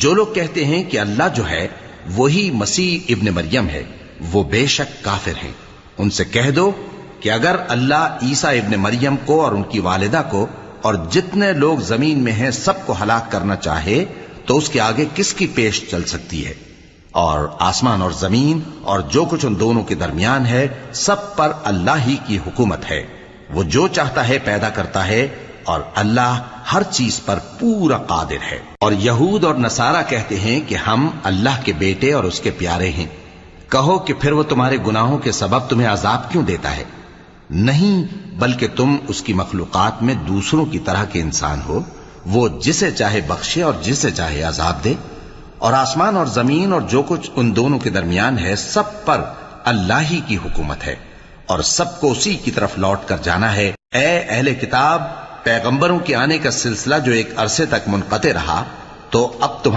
جو لوگ کہتے ہیں کہ اللہ جو ہے وہی مسیح ابن مریم ہے، وہ بے شک کافر ہیں۔ ان سے کہہ دو کہ اگر اللہ عیسیٰ ابن مریم کو اور ان کی والدہ کو اور جتنے لوگ زمین میں ہیں سب کو ہلاک کرنا چاہے تو اس کے آگے کس کی پیش چل سکتی ہے؟ اور آسمان اور زمین اور جو کچھ ان دونوں کے درمیان ہے سب پر اللہ ہی کی حکومت ہے۔ وہ جو چاہتا ہے پیدا کرتا ہے، اور اللہ ہر چیز پر پورا قادر ہے۔ اور یہود اور نصارہ کہتے ہیں کہ ہم اللہ کے بیٹے اور اس کے پیارے ہیں۔ کہو کہ پھر وہ تمہارے گناہوں کے سبب تمہیں عذاب کیوں دیتا ہے؟ نہیں، بلکہ تم اس کی مخلوقات میں دوسروں کی طرح کے انسان ہو، وہ جسے چاہے بخشے اور جسے چاہے عذاب دے۔ اور آسمان اور زمین اور جو کچھ ان دونوں کے درمیان ہے سب پر اللہ ہی کی حکومت ہے، اور سب کو اسی کی طرف لوٹ کر جانا ہے۔ اے اہل کتاب، پیغمبروں کے آنے کا سلسلہ جو ایک عرصے تک منقطع رہا، تو اب تمہارے